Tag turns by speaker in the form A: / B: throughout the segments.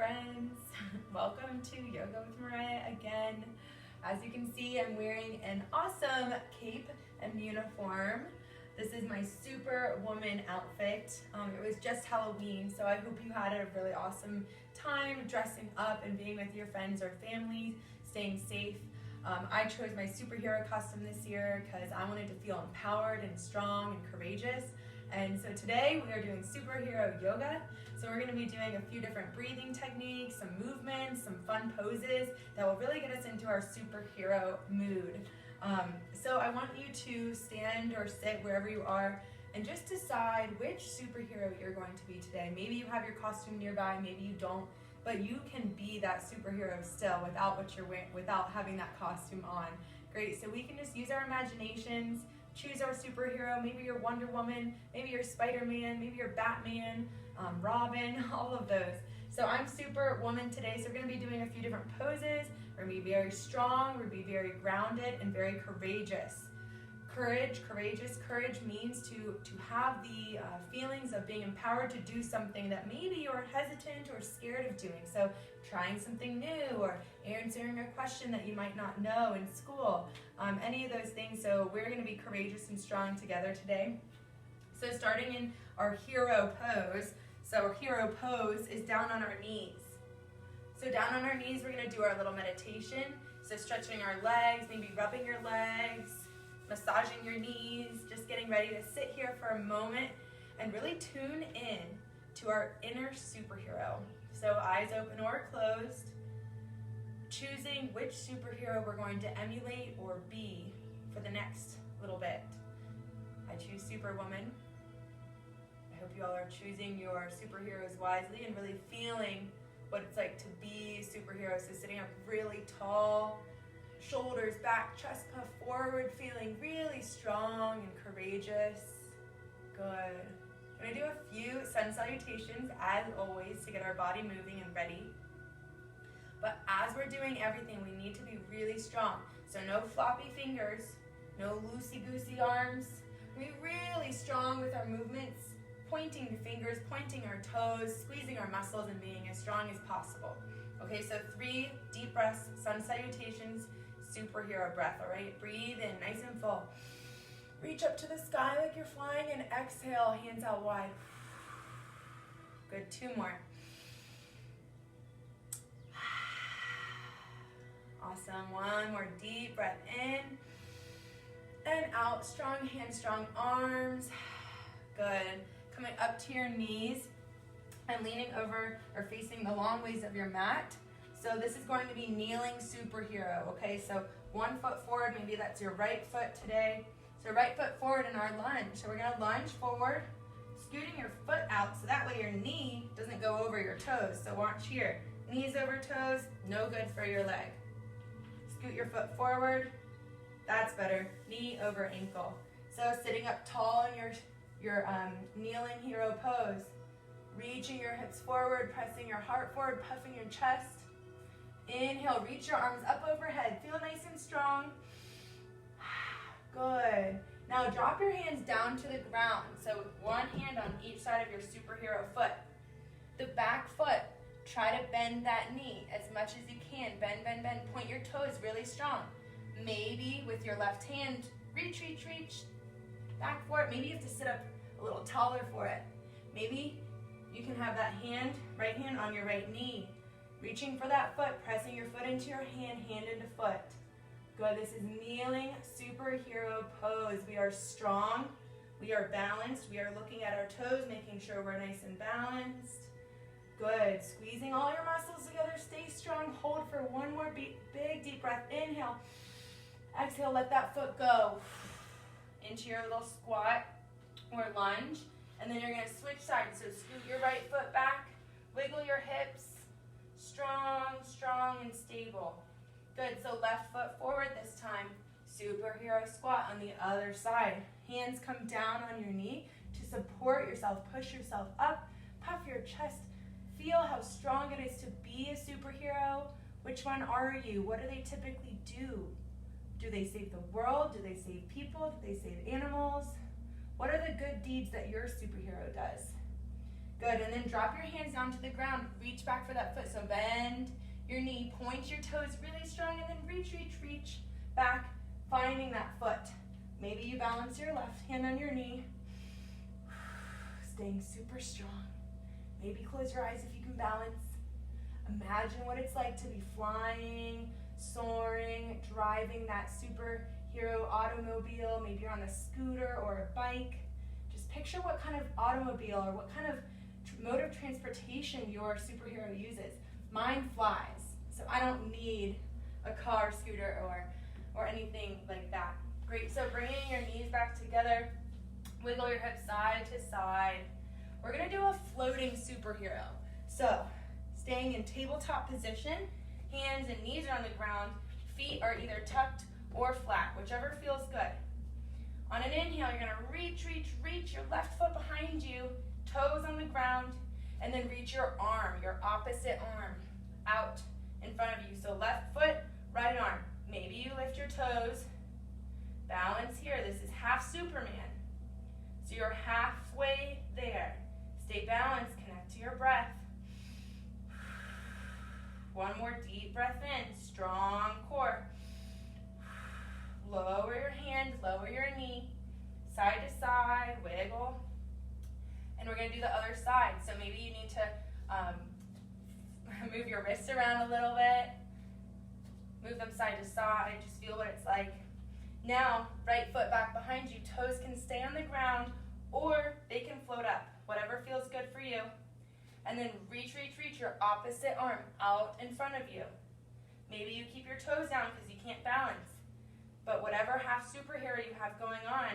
A: friends. Welcome to Yoga with Mariah again. As you can see, I'm wearing an awesome cape and uniform. This is my Superwoman outfit. It was just Halloween, so I hope you had a really awesome time dressing up and being with your friends or family, staying safe. I chose my superhero costume this year because I wanted to feel empowered and strong and courageous. And so today we are doing superhero yoga. So we're going to be doing a few different breathing techniques, some movements, some fun poses that will really get us into our superhero mood. So I want you to stand or sit wherever you are and just decide which superhero you're going to be today. Maybe you have your costume nearby, maybe you don't, but you can be that superhero still without what you're wearing, without having that costume on. Great, so we can just use our imaginations, choose our superhero. Maybe you're Wonder Woman, maybe you're Spider-Man, maybe you're Batman, Robin, all of those. So I'm Superwoman today, so we're gonna be doing a few different poses. We're gonna be very strong, we're gonna be very grounded and very courageous. Courage means to have the feelings of being empowered to do something that maybe you're hesitant or scared of doing. So trying something new or answering a question that you might not know in school, any of those things. So we're going to be courageous and strong together today. So starting in our hero pose. So our hero pose is down on our knees. So down on our knees, we're going to do our little meditation. So stretching our legs, maybe rubbing your legs, massaging your knees, just getting ready to sit here for a moment and really tune in to our inner superhero. So eyes open or closed, choosing which superhero we're going to emulate or be for the next little bit. I choose Superwoman. I hope you all are choosing your superheroes wisely and really feeling what it's like to be a superhero. So sitting up really tall, shoulders back, chest puff forward, feeling really strong and courageous. Good. I'm going to do a few sun salutations as always to get our body moving and ready. But as we're doing everything, we need to be really strong. So no floppy fingers, no loosey-goosey arms. Be really strong with our movements, pointing the fingers, pointing our toes, squeezing our muscles, and being as strong as possible. Okay, so 3 deep breaths, sun salutations, superhero breath, all right? Breathe in nice and full. Reach up to the sky like you're flying and exhale, hands out wide. Good, 2 more. Awesome, 1 more deep breath in and out. Strong hands, strong arms. Good. Coming up to your knees and leaning over or facing the long ways of your mat. So this is going to be kneeling superhero, okay? So 1 foot forward, maybe that's your right foot today. So right foot forward in our lunge. So we're gonna lunge forward, scooting your foot out so that way your knee doesn't go over your toes. So watch here, knees over toes, no good for your leg. Scoot your foot forward, that's better, knee over ankle. So sitting up tall in your kneeling hero pose, reaching your hips forward, pressing your heart forward, puffing your chest. Inhale, reach your arms up overhead. Feel nice and strong. Good. Now drop your hands down to the ground. So 1 hand on each side of your superhero foot. The back foot, try to bend that knee as much as you can. Bend, bend, bend. Point your toes really strong. Maybe with your left hand, reach, reach, reach. Back for it. Maybe you have to sit up a little taller for it. Maybe you can have that hand, right hand on your right knee. Reaching for that foot, pressing your foot into your hand, hand into foot. Good, this is kneeling superhero pose. We are strong, we are balanced, we are looking at our toes, making sure we're nice and balanced. Good, squeezing all your muscles together, stay strong, hold for 1 more big deep breath. Inhale, exhale, let that foot go into your little squat or lunge. And then you're gonna switch sides, so scoot your right foot back, wiggle your hips, strong, strong and stable. Good, so left foot forward this time. Superhero squat on the other side. Hands come down on your knee to support yourself. Push yourself up, puff your chest. Feel how strong it is to be a superhero. Which one are you? What do they typically do? Do they save the world? Do they save people? Do they save animals? What are the good deeds that your superhero does? Good, and then drop your hands down to the ground. Reach back for that foot. So bend your knee, point your toes really strong, and then reach, reach, reach back, finding that foot. Maybe you balance your left hand on your knee, staying super strong. Maybe close your eyes if you can balance. Imagine what it's like to be flying, soaring, driving that superhero automobile. Maybe you're on a scooter or a bike. Just picture what kind of automobile or what kind of mode of transportation your superhero uses. Mine flies, so I don't need a car, scooter, or anything like that. Great, so bringing your knees back together, wiggle your hips side to side. We're gonna do a floating superhero. So, staying in tabletop position, hands and knees are on the ground, feet are either tucked or flat, whichever feels good. On an inhale, you're gonna reach, reach, reach your left foot behind you, toes on the ground, and then reach your arm, your opposite arm, out in front of you. So left foot, right arm. Maybe you lift your toes. Balance here. This is half Superman. So you're halfway there. Stay balanced. Connect to your breath. One more deep breath in. Strong core. Lower your hand, lower your knee. Side to side, wiggle. And we're going to do the other side. So maybe you need to move your wrists around a little bit. Move them side to side. Just feel what it's like. Now, right foot back behind you. Toes can stay on the ground or they can float up. Whatever feels good for you. And then reach, reach, reach your opposite arm out in front of you. Maybe you keep your toes down because you can't balance. But whatever half superhero you have going on,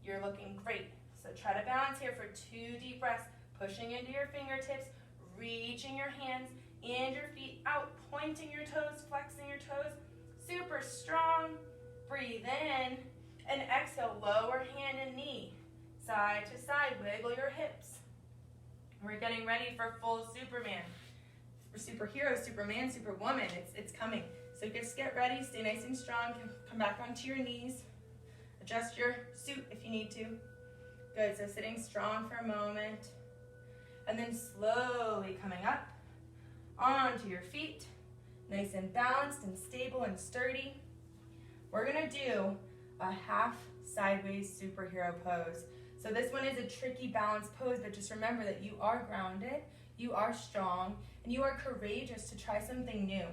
A: you're looking great. So try to balance here for 2 deep breaths, pushing into your fingertips, reaching your hands and your feet out, pointing your toes, flexing your toes, super strong. Breathe in and exhale, lower hand and knee, side to side, wiggle your hips. We're getting ready for full Superman. For superhero, Superman, Superwoman, it's coming. So just get ready, stay nice and strong, come back onto your knees, adjust your suit if you need to. Good, so sitting strong for a moment, and then slowly coming up onto your feet, nice and balanced and stable and sturdy. We're gonna do a half sideways superhero pose. So this one is a tricky balance pose, but just remember that you are grounded, you are strong, and you are courageous to try something new.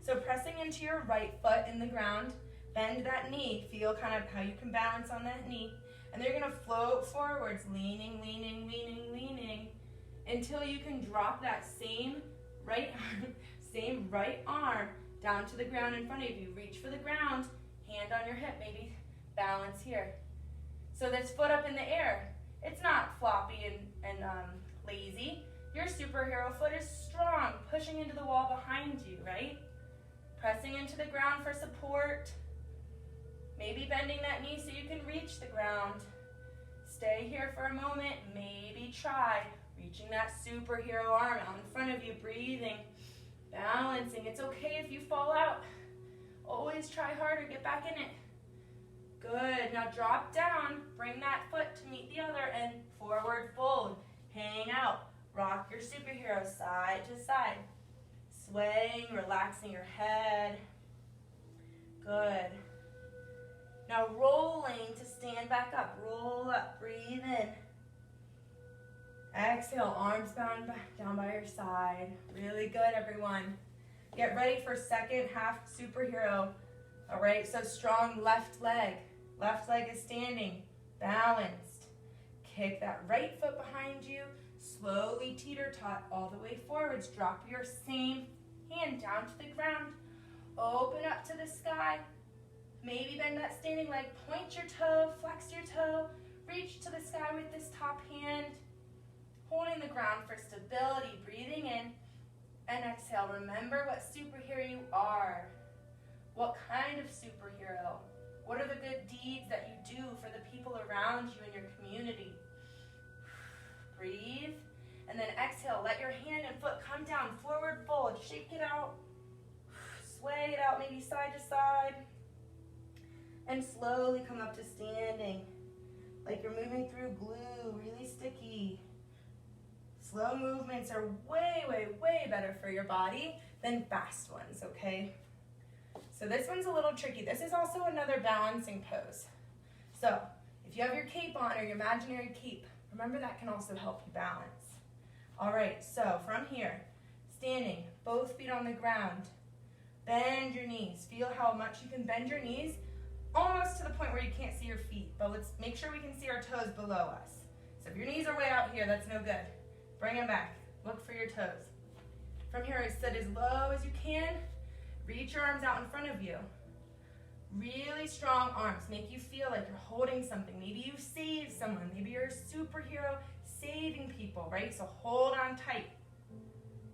A: So pressing into your right foot in the ground, bend that knee, feel kind of how you can balance on that knee, and then you're gonna float forwards, leaning, leaning, leaning, leaning, until you can drop that same right arm down to the ground in front of you. Reach for the ground, hand on your hip, maybe balance here. So this foot up in the air, it's not floppy and lazy. Your superhero foot is strong, pushing into the wall behind you, right? Pressing into the ground for support. Maybe bending that knee so you can reach the ground. Stay here for a moment, maybe try reaching that superhero arm out in front of you, breathing, balancing. It's okay if you fall out. Always try harder, get back in it. Good, now drop down, bring that foot to meet the other and forward fold. Hang out, rock your superhero side to side. Swaying, relaxing your head. Good. Now rolling to stand back up. Roll up, breathe in. Exhale, arms bound down by your side. Really good, everyone. Get ready for second half superhero. All right, so strong left leg. Left leg is standing, balanced. Kick that right foot behind you. Slowly teeter-tot all the way forwards. Drop your same hand down to the ground. Open up to the sky. Maybe bend that standing leg. Point your toe, flex your toe. Reach to the sky with this top hand. Holding the ground for stability. Breathing in and exhale. Remember what superhero you are. What kind of superhero? What are the good deeds that you do for the people around you in your community? Breathe, and then exhale. Let your hand and foot come down, forward fold. Shake it out, sway it out, maybe side to side, and slowly come up to standing, like you're moving through glue, really sticky. slow movements are way, way, way better for your body than fast ones, okay? So this one's a little tricky. This is also another balancing pose. So if you have your cape on or your imaginary cape, remember that can also help you balance. All right, so from here, standing, both feet on the ground, bend your knees. Feel how much you can bend your knees, almost to the point where you can't see your feet, but let's make sure we can see our toes below us. So if your knees are way out here, that's no good. Bring them back. Look for your toes. From here, sit as low as you can. Reach your arms out in front of you. Really strong arms. Make you feel like you're holding something. Maybe you saved someone. Maybe you're a superhero saving people, right? So hold on tight.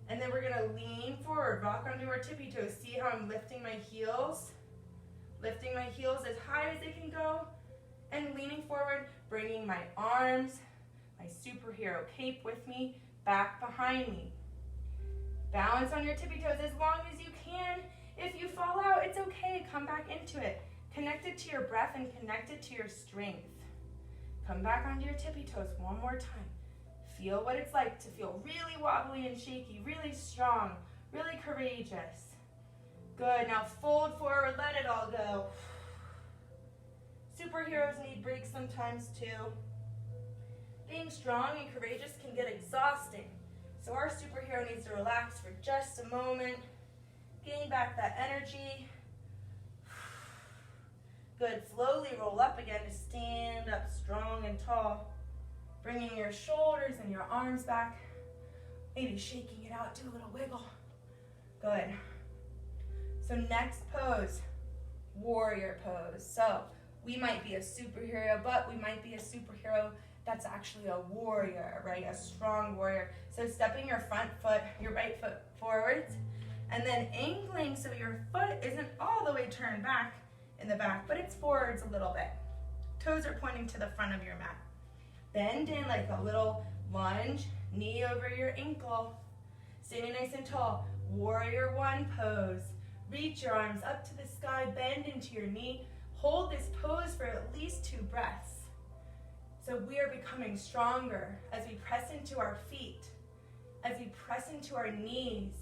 A: And then we're going to lean forward, rock onto our tippy toes. See how I'm lifting my heels? Lifting my heels as high as they can go. And leaning forward, bringing my arms, my superhero cape with me, back behind me. Balance on your tippy toes as long as you can. If you fall out, it's okay. Come back into it. Connect it to your breath and connect it to your strength. Come back onto your tippy toes one more time. Feel what it's like to feel really wobbly and shaky, really strong, really courageous. Good. Now fold forward. Let it all go. Superheroes need breaks sometimes too. Being strong and courageous can get exhausting. So our superhero needs to relax for just a moment. Gain back that energy. Good. Slowly roll up again to stand up strong and tall. Bringing your shoulders and your arms back. Maybe shaking it out. Do a little wiggle. Good. So next pose, warrior pose. So we might be a superhero, but we might be a superhero that's actually a warrior, right? A strong warrior. So stepping your front foot, your right foot forwards, and then angling so your foot isn't all the way turned back in the back, but it's forwards a little bit. Toes are pointing to the front of your mat. Bend in like a little lunge, knee over your ankle. Standing nice and tall, warrior one pose. Reach your arms up to the sky, bend into your knee. Hold this pose for at least 2 breaths. So we are becoming stronger as we press into our feet, as we press into our knees,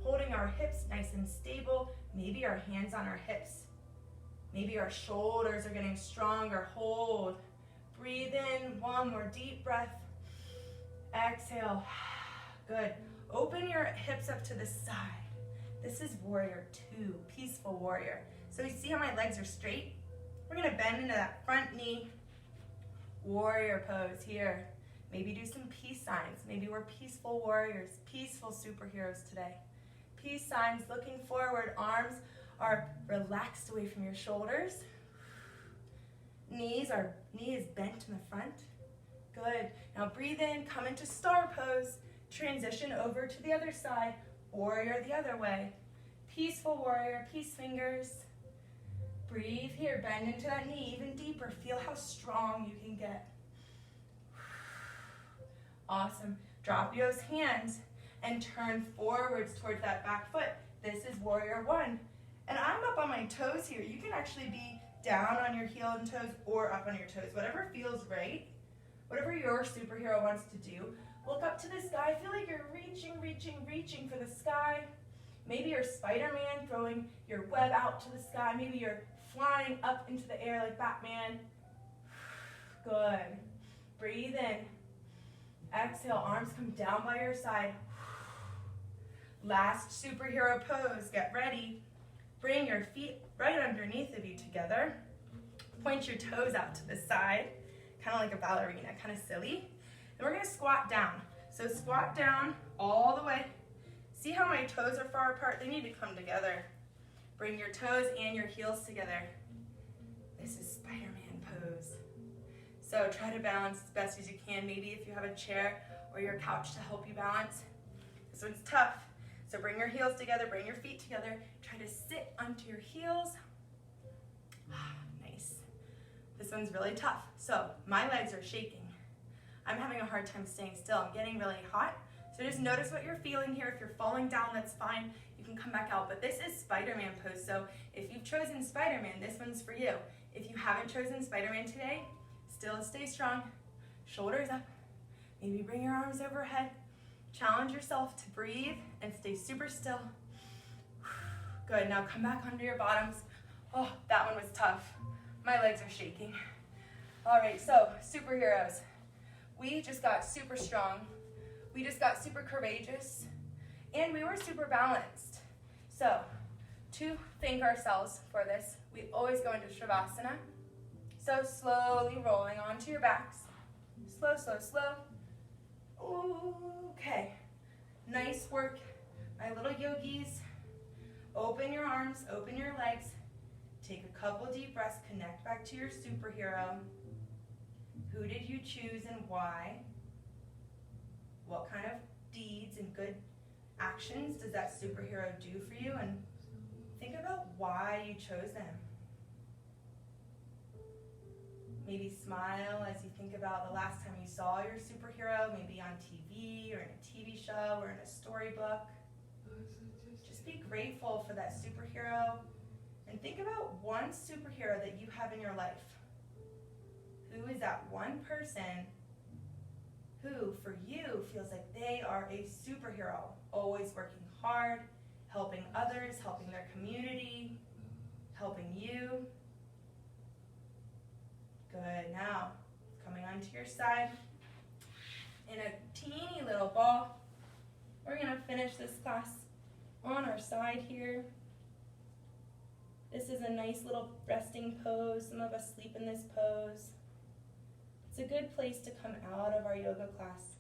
A: holding our hips nice and stable, maybe our hands on our hips. Maybe our shoulders are getting stronger. Hold. Breathe in. One more deep breath. Exhale. Good. Open your hips up to the side. This is warrior 2, peaceful warrior. So you see how my legs are straight? We're going to bend into that front knee. Warrior pose here. Maybe do some peace signs. Maybe we're peaceful warriors, peaceful superheroes today. Peace signs, looking forward. Arms are relaxed away from your shoulders. Knee is bent in the front. Good. Now breathe in, come into star pose. Transition over to the other side. Warrior the other way. Peaceful warrior, peace fingers. Breathe here, bend into that knee even deeper. Feel how strong you can get. Awesome. Drop those hands and turn forwards towards that back foot. This is warrior 1. And I'm up on my toes here. You can actually be down on your heel and toes or up on your toes, whatever feels right. Whatever your superhero wants to do. Look up to the sky. Feel like you're reaching for the sky. Maybe you're Spider-Man, throwing your web out to the sky. Maybe you're flying up into the air like Batman. Good. Breathe in. Exhale, arms come down by your side. Last superhero pose. Get ready. Bring your feet right underneath of you together. Point your toes out to the side, kind of like a ballerina, kind of silly. Then we're going to squat down. So squat down all the way. See how my toes are far apart? They need to come together. Bring your toes and your heels together. This is Spider-Man pose. So try to balance as best as you can. Maybe if you have a chair or your couch to help you balance. This one's tough. So bring your heels together, bring your feet together. Try to sit onto your heels. Nice. This one's really tough. So my legs are shaking. I'm having a hard time staying still. I'm getting really hot. So just notice what you're feeling here. If you're falling down, that's fine. You can come back out. But this is Spider-Man pose. So if you've chosen Spider-Man, this one's for you. If you haven't chosen Spider-Man today, still stay strong. Shoulders up. Maybe bring your arms overhead. Challenge yourself to breathe and stay super still. Good, now come back onto your bottoms. Oh, that one was tough. My legs are shaking. All right, so superheroes. We just got super strong. We just got super courageous. And we were super balanced. So, to thank ourselves for this, we always go into Shavasana. So slowly rolling onto your backs. Slow, slow, slow. Okay. Nice work, my little yogis. Open your arms, open your legs. Take a couple deep breaths, connect back to your superhero. Who did you choose and why? What kind of deeds and good actions does that superhero do for you? And think about why you chose them. Maybe smile as you think about the last time you saw your superhero, maybe on TV or in a TV show or in a storybook. Just be grateful for that superhero and think about one superhero that you have in your life. Who is that one person who, for you, feels like they are a superhero, always working hard, helping others, helping their community, helping you? Good. Now, coming onto your side, in a teeny little ball, we're going to finish this class on our side here. This is a nice little resting pose. Some of us sleep in this pose. It's a good place to come out of our yoga class.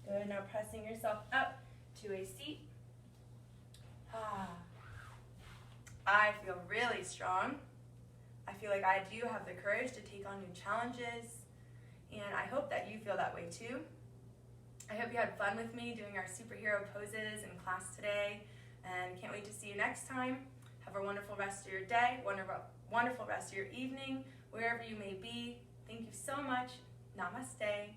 A: Good. Now pressing yourself up to a seat. I feel really strong. I feel like I do have the courage to take on new challenges, and I hope that you feel that way too. I hope you had fun with me doing our superhero poses in class today, and can't wait to see you next time. Have a wonderful rest of your day, wonderful rest of your evening, wherever you may be. Thank you so much. Namaste.